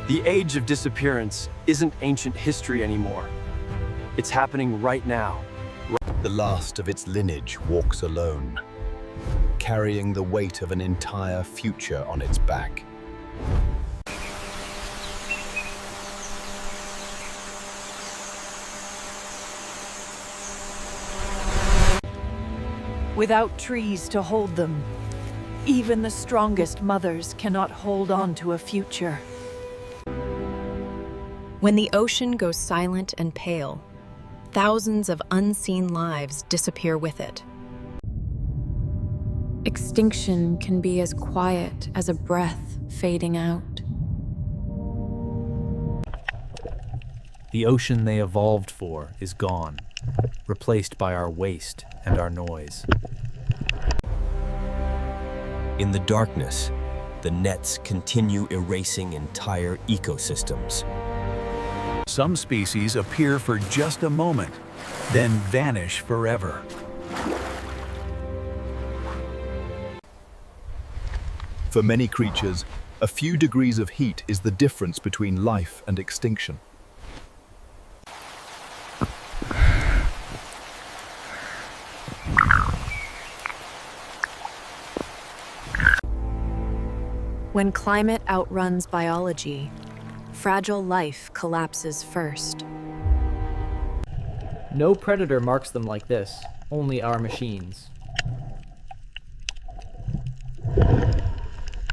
The age of disappearance isn't ancient history anymore. It's happening right now. The last of its lineage walks alone, carrying the weight of an entire future on its back. Without trees to hold them, even the strongest mothers cannot hold on to a future. When the ocean goes silent and pale, thousands of unseen lives disappear with it. Extinction can be as quiet as a breath fading out. The ocean they evolved for is gone, replaced by our waste and our noise. In the darkness, the nets continue erasing entire ecosystems. Some species appear for just a moment, then vanish forever. For many creatures, a few degrees of heat is the difference between life and extinction. When climate outruns biology, fragile life collapses first. No predator marks them like this, only our machines.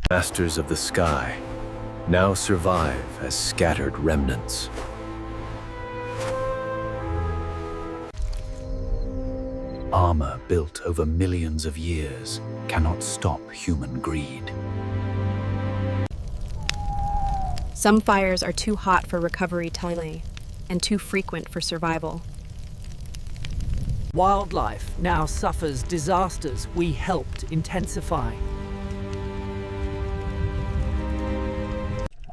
Masters of the sky now survive as scattered remnants. Armor built over millions of years cannot stop human greed. Some fires are too hot for recovery time and too frequent for survival. Wildlife now suffers disasters we helped intensify.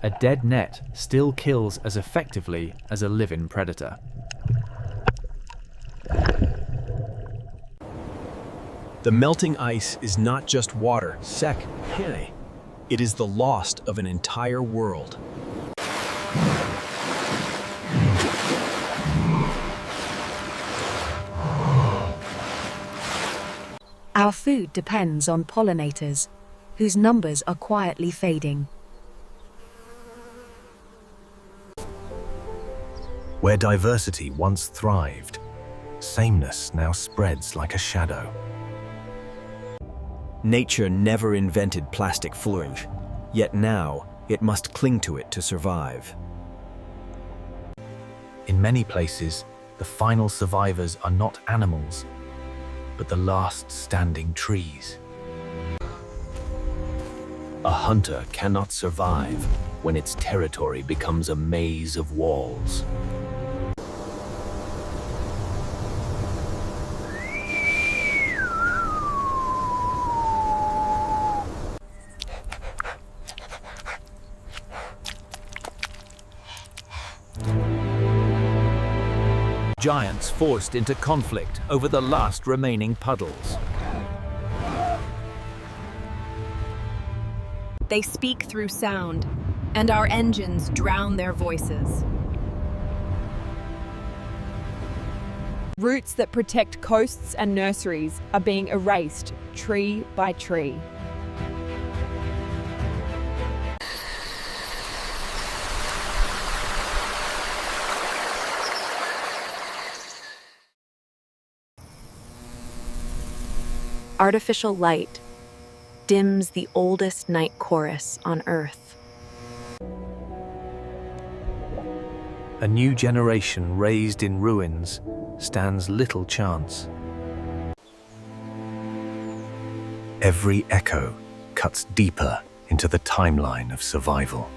A dead net still kills as effectively as a living predator. The melting ice is not just water, it is the loss of an entire world. Our food depends on pollinators, whose numbers are quietly fading. Where diversity once thrived, sameness now spreads like a shadow. Nature never invented plastic fluorine, yet now it must cling to it to survive. In many places, the final survivors are not animals, but the last standing trees. A hunter cannot survive when its territory becomes a maze of walls. Giants forced into conflict over the last remaining puddles. They speak through sound, and our engines drown their voices. Roots that protect coasts and nurseries are being erased tree by tree. Artificial light dims the oldest night chorus on Earth. A new generation raised in ruins stands little chance. Every echo cuts deeper into the timeline of survival.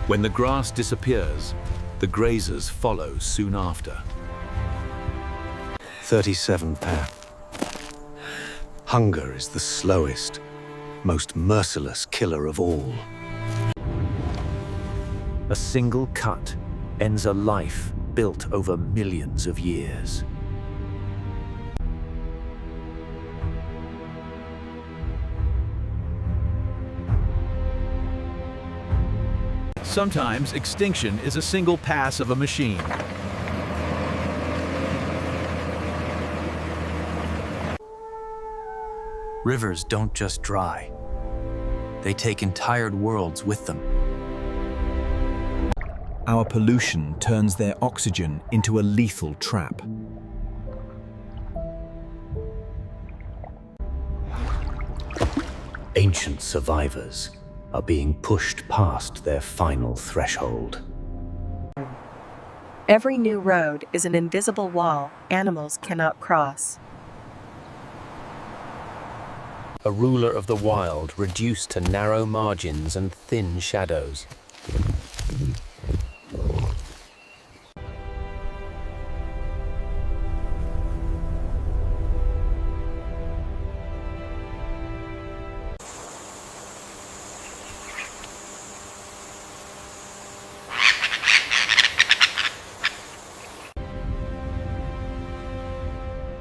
When the grass disappears, the grazers follow soon after. 37 pair. Hunger is the slowest, most merciless killer of all. A single cut ends a life built over millions of years. Sometimes extinction is a single pass of a machine. Rivers don't just dry. They take entire worlds with them. Our pollution turns their oxygen into a lethal trap. Ancient survivors are being pushed past their final threshold. Every new road is an invisible wall animals cannot cross. A ruler of the wild reduced to narrow margins and thin shadows.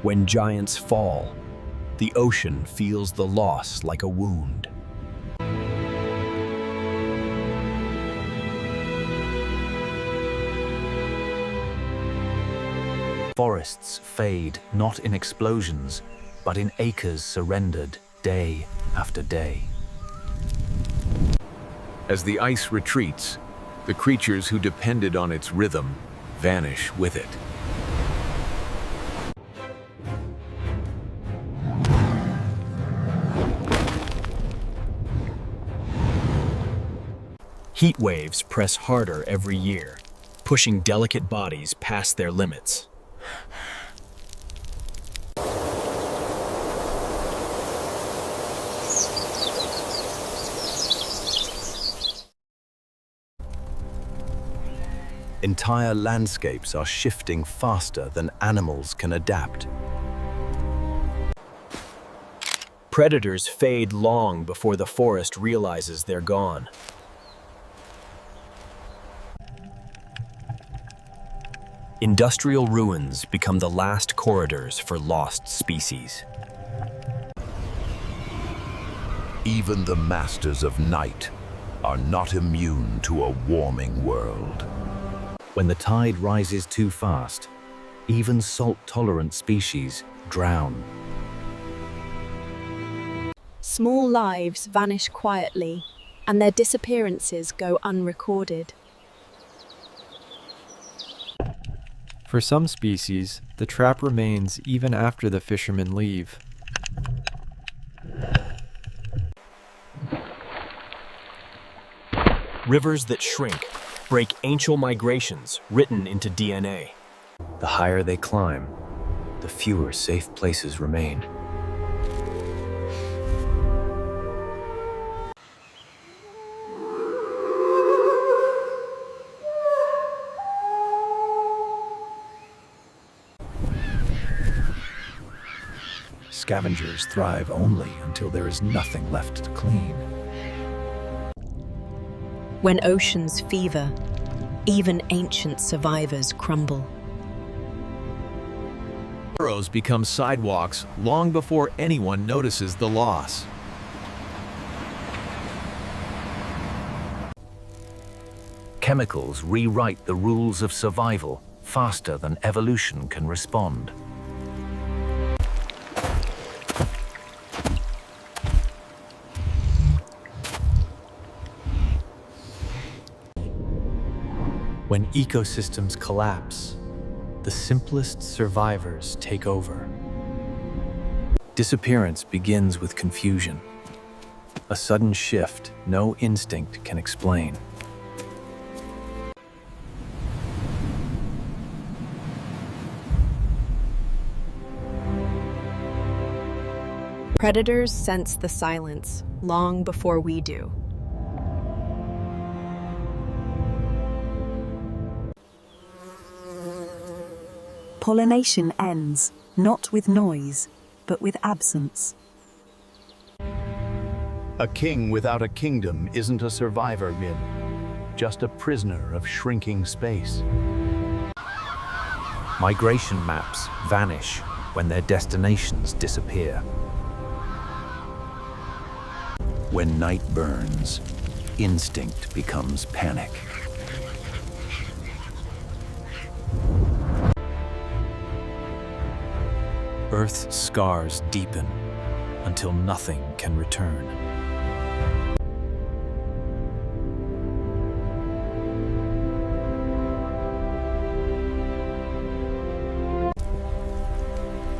When giants fall, the ocean feels the loss like a wound. Forests fade not in explosions, but in acres surrendered day after day. As the ice retreats, the creatures who depended on its rhythm vanish with it. Heat waves press harder every year, pushing delicate bodies past their limits. Entire landscapes are shifting faster than animals can adapt. Predators fade long before the forest realizes they're gone. Industrial ruins become the last corridors for lost species. Even the masters of night are not immune to a warming world. When the tide rises too fast, even salt-tolerant species drown. Small lives vanish quietly, and their disappearances go unrecorded. For some species, the trap remains even after the fishermen leave. Rivers that shrink break ancient migrations written into DNA. The higher they climb, the fewer safe places remain. Scavengers thrive only until there is nothing left to clean. When oceans fever, even ancient survivors crumble. Burrows become sidewalks long before anyone notices the loss. Chemicals rewrite the rules of survival faster than evolution can respond. When ecosystems collapse, the simplest survivors take over. Disappearance begins with confusion, a sudden shift no instinct can explain. Predators sense the silence long before we do. Pollination ends, not with noise, but with absence. A king without a kingdom isn't a survivor, Min, just a prisoner of shrinking space. Migration maps vanish when their destinations disappear. When night burns, instinct becomes panic. Earth's scars deepen until nothing can return.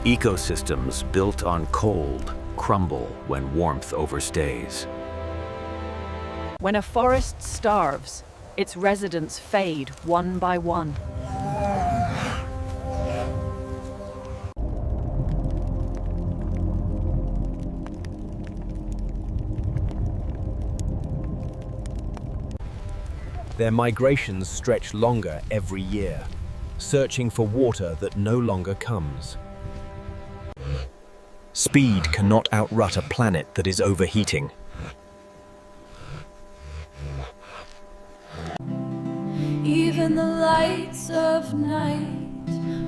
Ecosystems built on cold crumble when warmth overstays. When a forest starves, its residents fade one by one. Their migrations stretch longer every year, searching for water that no longer comes. Speed cannot outrun a planet that is overheating. Even the lights of night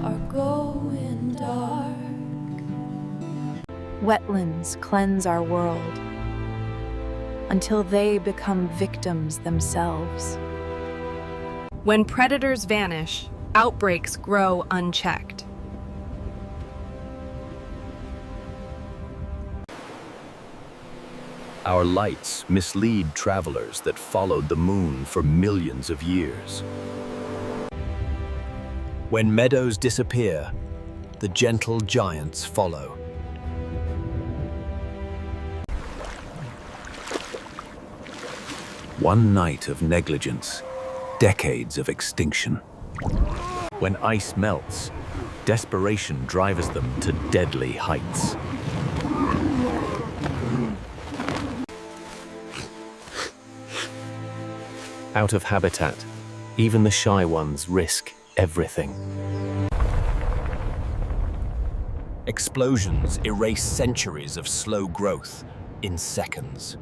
are going dark. Wetlands cleanse our world until they become victims themselves. When predators vanish, outbreaks grow unchecked. Our lights mislead travelers that followed the moon for millions of years. When meadows disappear, the gentle giants follow. One night of negligence, decades of extinction. When ice melts, desperation drives them to deadly heights. Out of habitat, even the shy ones risk everything. Explosions erase centuries of slow growth in seconds.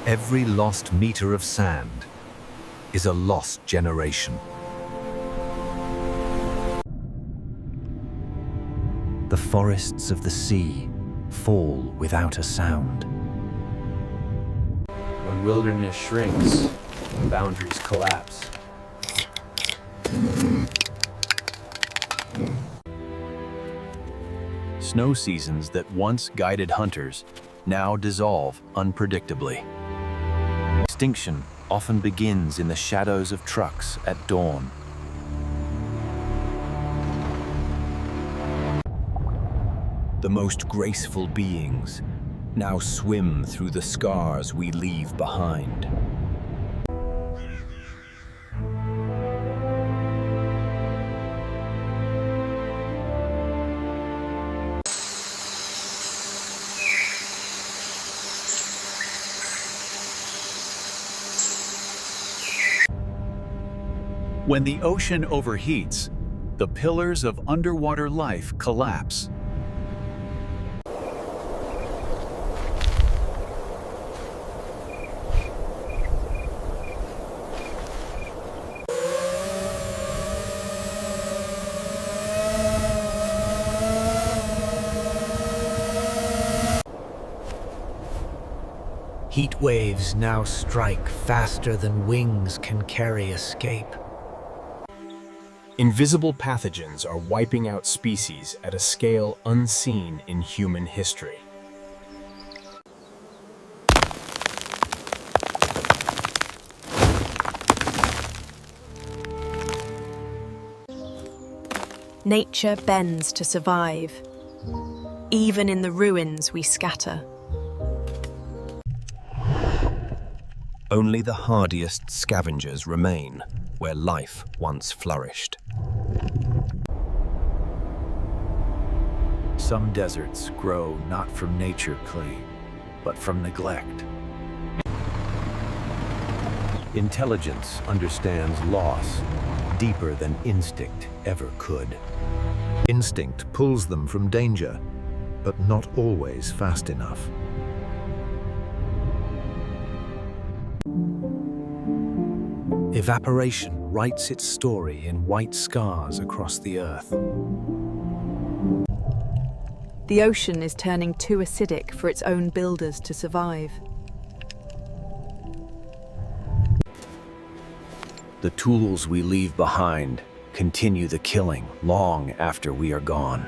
Every lost meter of sand is a lost generation. The forests of the sea fall without a sound. When wilderness shrinks, boundaries collapse. Snow seasons that once guided hunters now dissolve unpredictably. Extinction often begins in the shadows of trucks at dawn. The most graceful beings now swim through the scars we leave behind. When the ocean overheats, the pillars of underwater life collapse. Heat waves now strike faster than wings can carry escape. Invisible pathogens are wiping out species at a scale unseen in human history. Nature bends to survive. Even in the ruins we scatter. Only the hardiest scavengers remain where life once flourished. Some deserts grow not from nature clay, but from neglect. Intelligence understands loss deeper than instinct ever could. Instinct pulls them from danger, but not always fast enough. Evaporation writes its story in white scars across the earth. The ocean is turning too acidic for its own builders to survive. The tools we leave behind continue the killing long after we are gone.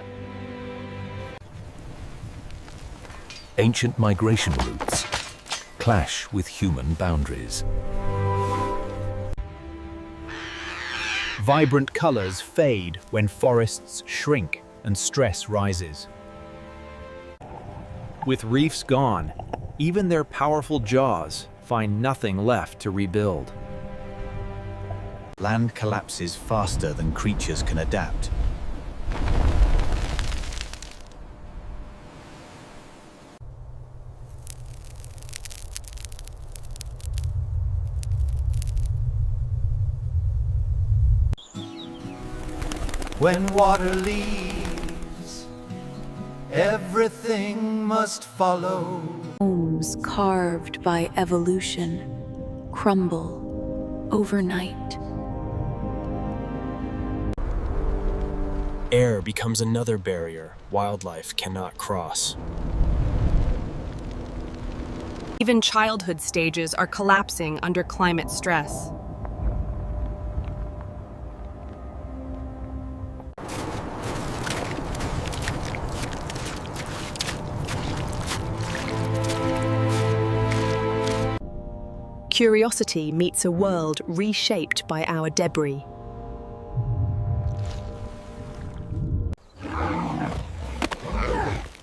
Ancient migration routes clash with human boundaries. Vibrant colors fade when forests shrink and stress rises. With reefs gone, even their powerful jaws find nothing left to rebuild. Land collapses faster than creatures can adapt. When water leaves, everything must follow. Homes carved by evolution crumble overnight. Air becomes another barrier wildlife cannot cross. Even childhood stages are collapsing under climate stress. Curiosity meets a world reshaped by our debris.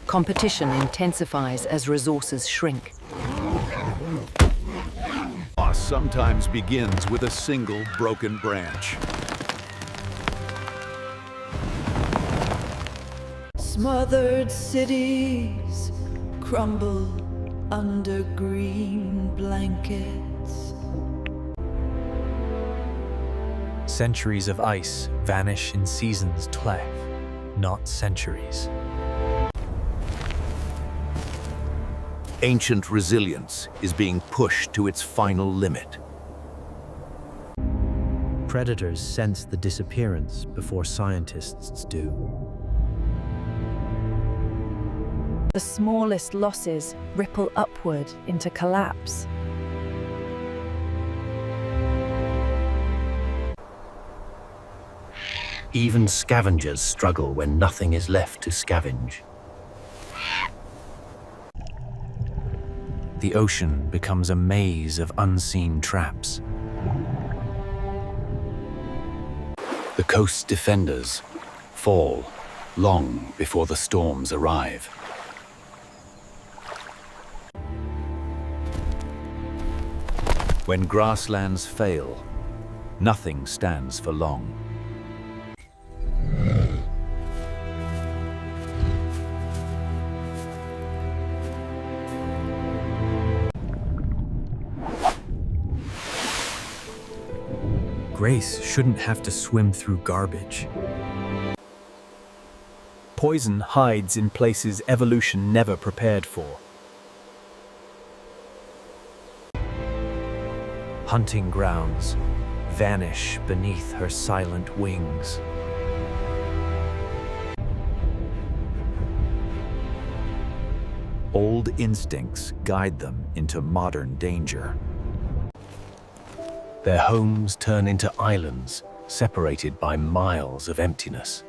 Competition intensifies as resources shrink. Loss sometimes begins with a single broken branch. Smothered cities crumble under green blankets. Centuries of ice vanish in seasons, not centuries. Ancient resilience is being pushed to its final limit. Predators sense the disappearance before scientists do. The smallest losses ripple upward into collapse. Even scavengers struggle when nothing is left to scavenge. The ocean becomes a maze of unseen traps. The coast's defenders fall long before the storms arrive. When grasslands fail, nothing stands for long. Grace shouldn't have to swim through garbage. Poison hides in places evolution never prepared for. Hunting grounds vanish beneath her silent wings. Old instincts guide them into modern danger. Their homes turn into islands, separated by miles of emptiness.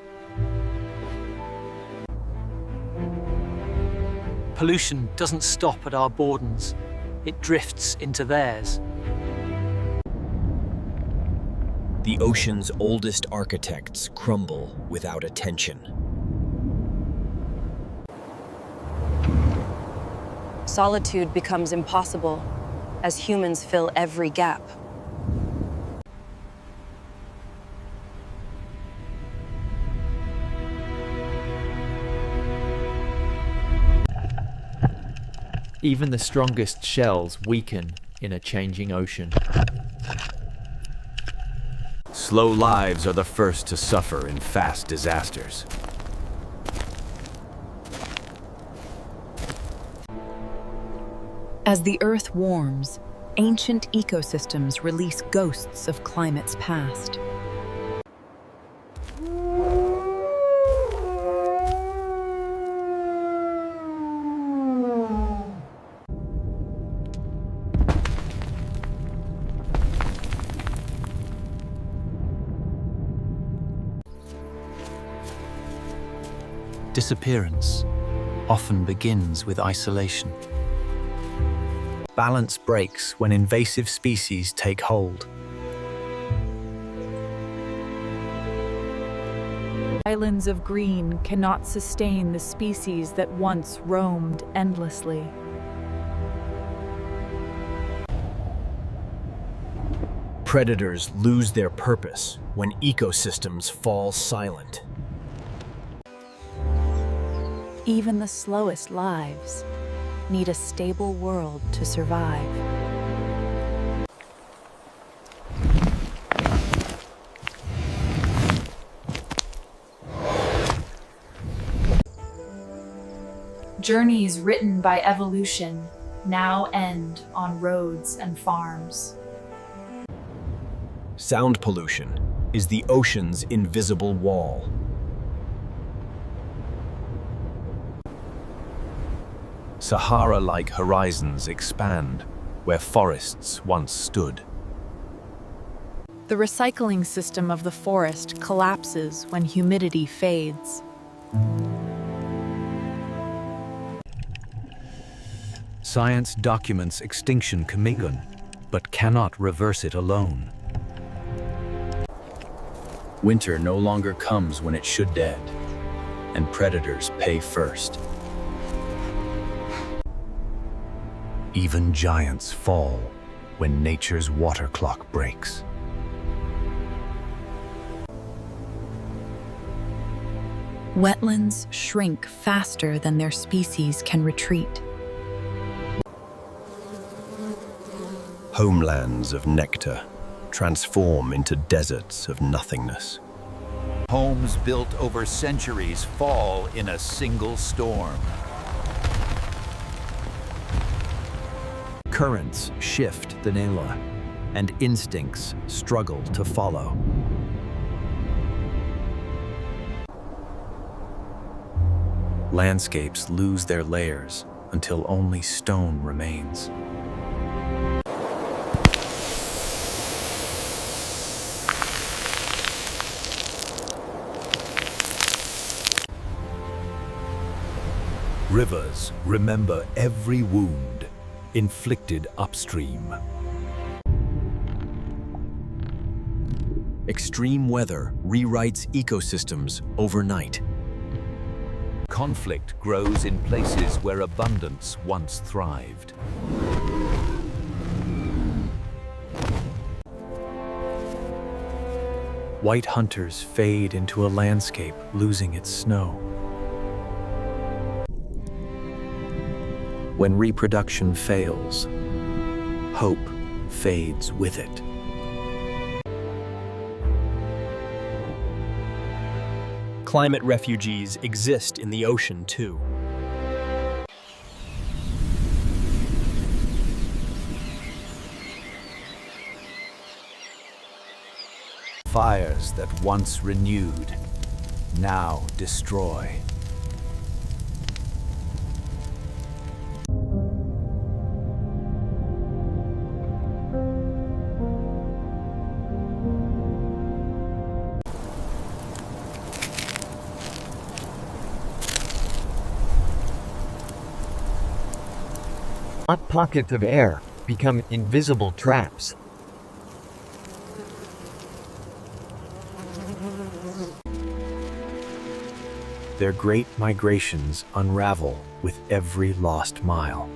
Pollution doesn't stop at our borders. It drifts into theirs. The ocean's oldest architects crumble without attention. Solitude becomes impossible as humans fill every gap. Even the strongest shells weaken in a changing ocean. Slow lives are the first to suffer in fast disasters. As the earth warms, Ancient ecosystems release ghosts of climates past. Disappearance often begins with isolation. Balance breaks when invasive species take hold. Islands of green cannot sustain the species that once roamed endlessly. Predators lose their purpose when ecosystems fall silent. Even the slowest lives need a stable world to survive. Journeys written by evolution now end on roads and farms. Sound pollution is the ocean's invisible wall. Sahara-like horizons expand where forests once stood. The recycling system of the forest collapses when humidity fades. Science documents extinction coming, but cannot reverse it alone. Winter no longer comes when it should dead, and predators pay first. Even giants fall when nature's water clock breaks. Wetlands shrink faster than their species can retreat. Homelands of nectar transform into deserts of nothingness. Homes built over centuries fall in a single storm. Currents shift the Nela, and instincts struggle to follow. Landscapes lose their layers until only stone remains. Rivers remember every wound inflicted upstream. Extreme weather rewrites ecosystems overnight. Conflict grows in places where abundance once thrived. White hunters fade into a landscape losing its snow. When reproduction fails, hope fades with it. Climate refugees exist in the ocean too. Fires that once renewed, now destroy. Hot pockets of air become invisible traps. Their great migrations unravel with every lost mile.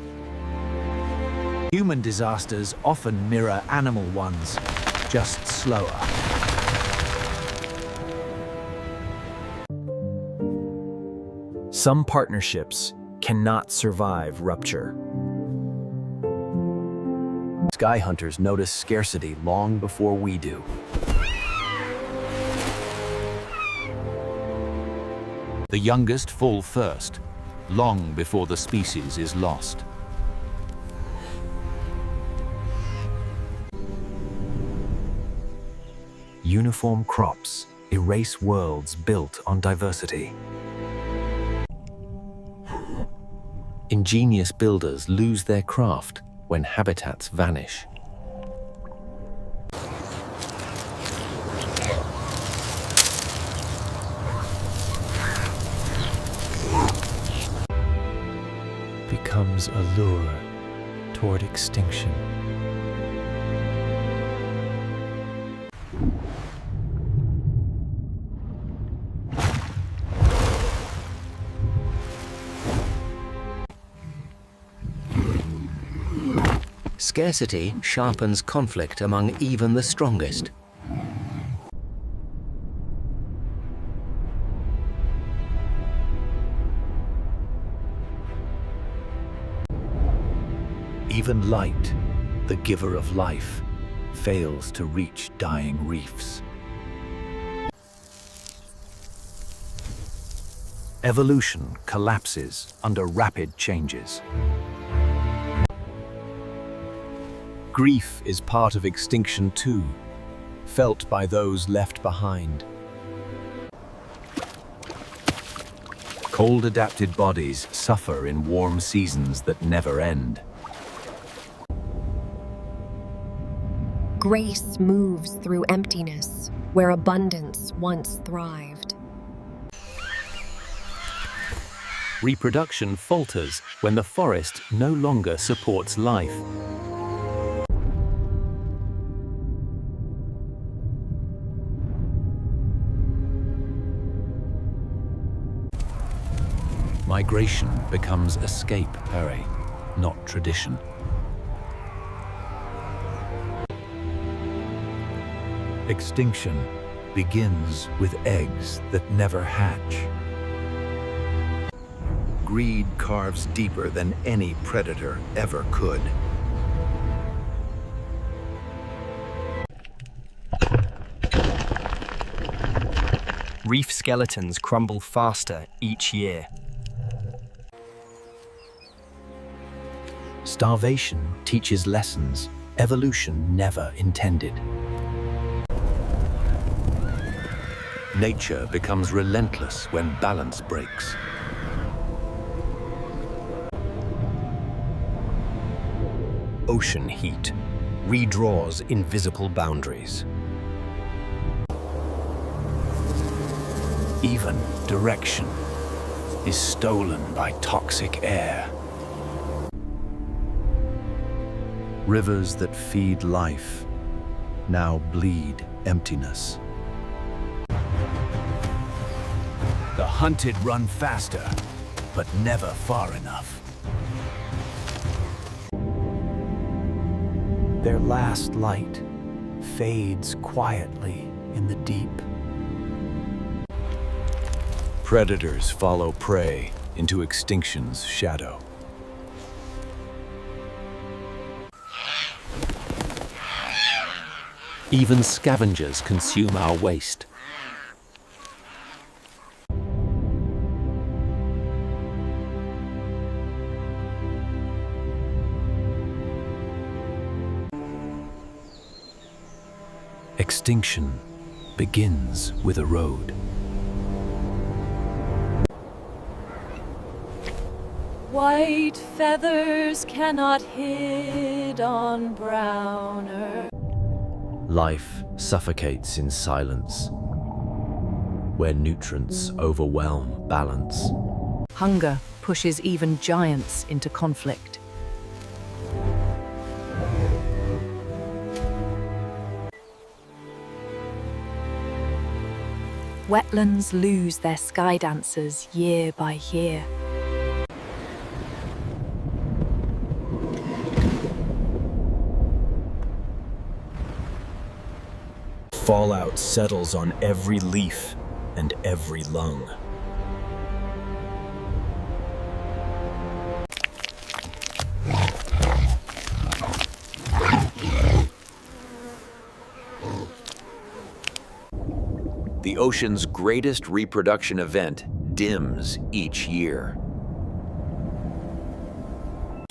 Human disasters often mirror animal ones, just slower. Some partnerships cannot survive rupture. Sky hunters notice scarcity long before we do. The youngest fall first, long before the species is lost. Uniform crops erase worlds built on diversity. Ingenious builders lose their craft when habitats vanish. Becomes a lure toward extinction. Scarcity sharpens conflict among even the strongest. Even light, the giver of life, fails to reach dying reefs. Evolution collapses under rapid changes. Grief is part of extinction too, felt by those left behind. Cold-adapted bodies suffer in warm seasons that never end. Grace moves through emptiness, where abundance once thrived. Reproduction falters when the forest no longer supports life. Migration becomes escape, Perry, not tradition. Extinction begins with eggs that never hatch. Greed carves deeper than any predator ever could. Reef skeletons crumble faster each year. Starvation teaches lessons evolution never intended. Nature becomes relentless when balance breaks. Ocean heat redraws invisible boundaries. Even direction is stolen by toxic air. Rivers that feed life now bleed emptiness. The hunted run faster, but never far enough. Their last light fades quietly in the deep. Predators follow prey into extinction's shadow. Even scavengers consume our waste. Extinction begins with a road. White feathers cannot hid on brown earth. Life suffocates in silence, where nutrients overwhelm balance. Hunger pushes even giants into conflict. Wetlands lose their sky dancers year by year. Fallout settles on every leaf and every lung. The ocean's greatest reproduction event dims each year.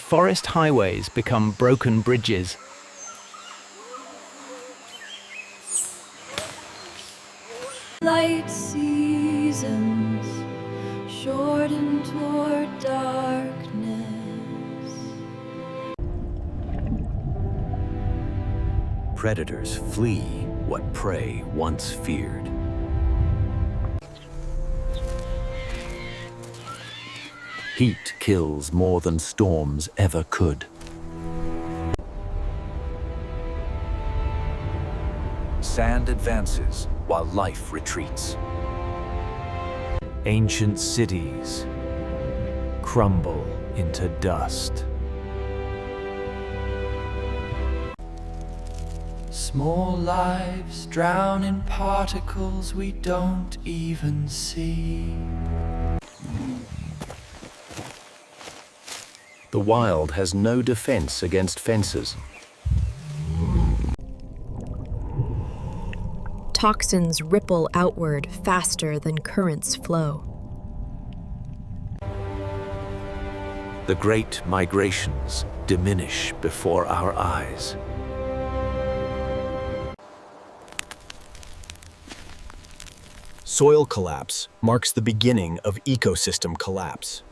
Forest highways become broken bridges. light seasons shorten toward darkness. Predators flee what prey once feared. Heat kills more than storms ever could. Sand advances while life retreats. Ancient cities crumble into dust. Small lives drown in particles we don't even see. The wild has no defense against fences. Toxins ripple outward faster than currents flow. The great migrations diminish before our eyes. Soil collapse marks the beginning of ecosystem collapse.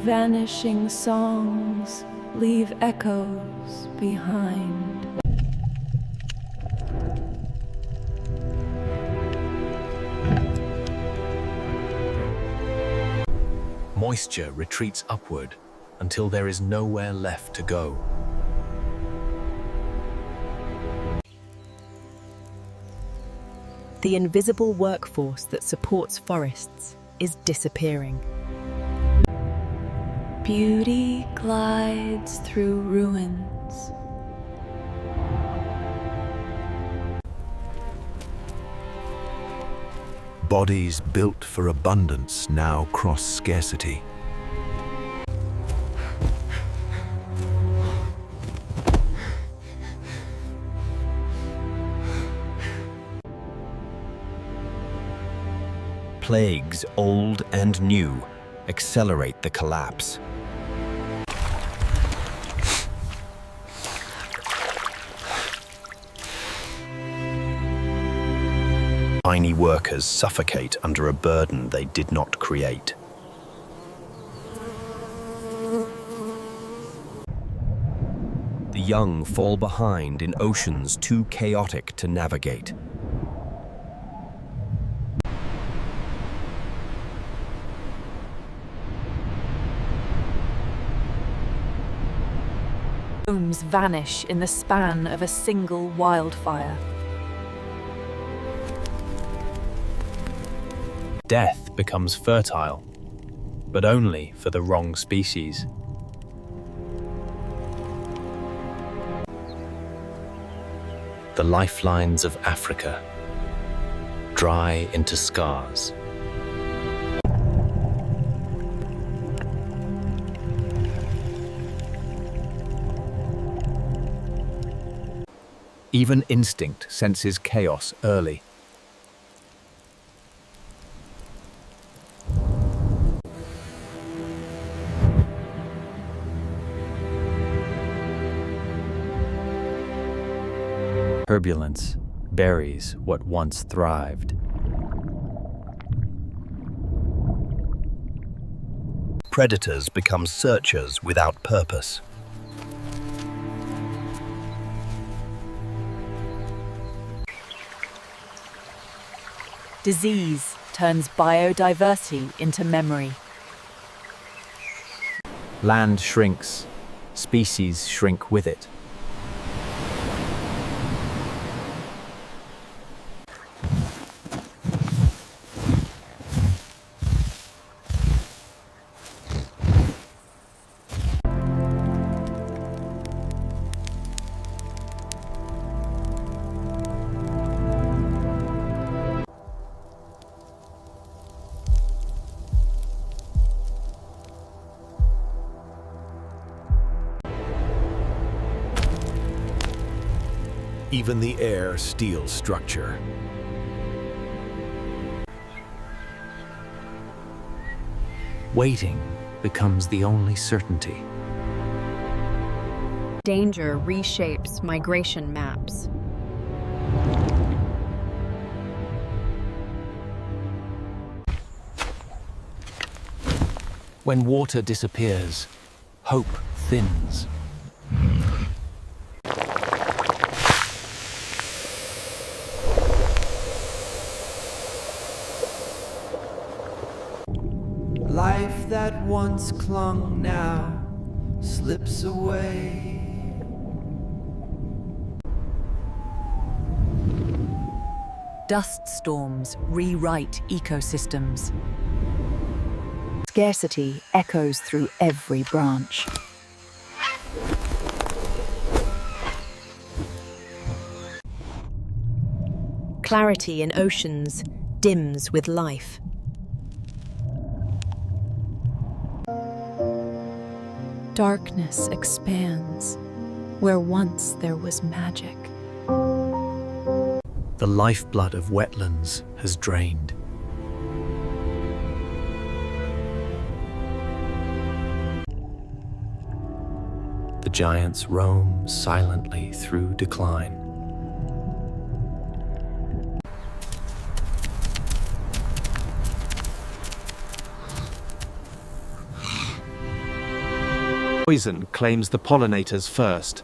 Vanishing songs leave echoes behind. Moisture retreats upward until there is nowhere left to go. The invisible workforce that supports forests is disappearing. Beauty glides through ruins. Bodies built for abundance now cross scarcity. Plagues, old and new, accelerate the collapse. Tiny workers suffocate under a burden they did not create. The young fall behind in oceans too chaotic to navigate. Homes vanish in the span of a single wildfire. Death becomes fertile, but only for the wrong species. The lifelines of Africa dry into scars. Even instinct senses chaos early. Turbulence buries what once thrived. Predators become searchers without purpose. Disease turns biodiversity into memory. Land shrinks, species shrink with it. Even the air steals structure. Waiting becomes the only certainty. Danger reshapes migration maps. When water disappears, hope thins. Life that once clung now slips away. Dust storms rewrite ecosystems. Scarcity echoes through every branch. Clarity in oceans dims with life. Darkness expands where once there was magic. The lifeblood of wetlands has drained. The giants roam silently through decline. Poison claims the pollinators first.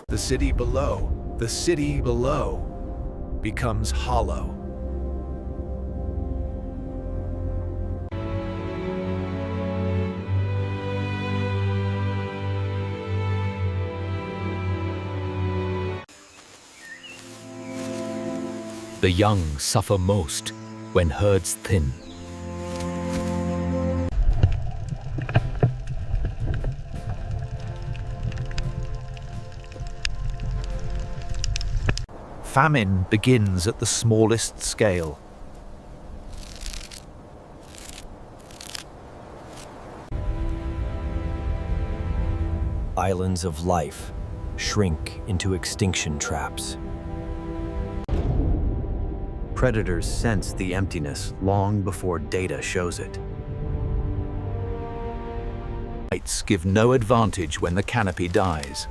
The city below becomes hollow. The young suffer most when herds thin. Famine begins at the smallest scale. Islands of life shrink into extinction traps. Predators sense the emptiness long before data shows it. Lights give no advantage when the canopy dies.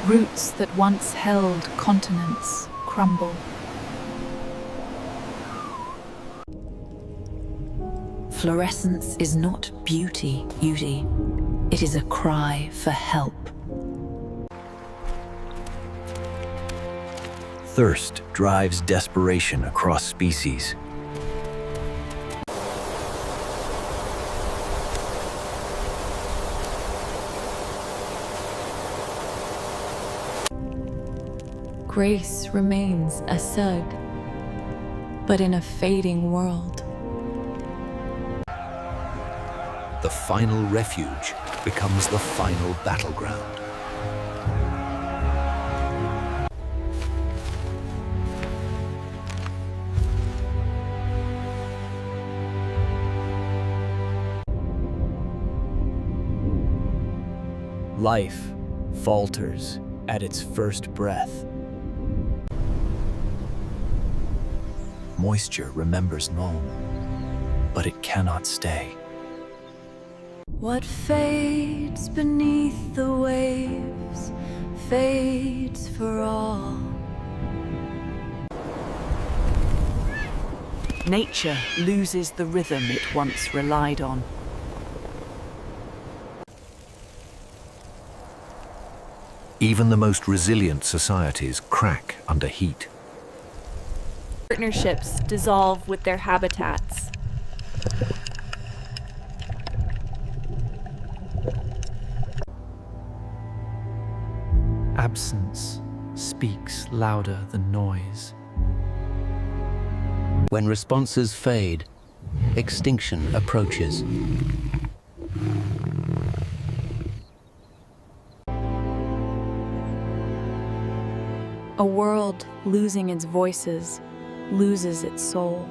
Roots that once held continents crumble. Fluorescence is not beauty. It is a cry for help. Thirst drives desperation across species. Grace remains a sud, but in a fading world. The final refuge becomes the final battleground. Life falters at its first breath. Moisture remembers Nome, but it cannot stay. What fades beneath the waves fades for all. Nature loses the rhythm it once relied on. Even the most resilient societies crack under heat. Partnerships dissolve with their habitats. Absence speaks louder than noise. When responses fade, extinction approaches. A world losing its voices loses its soul.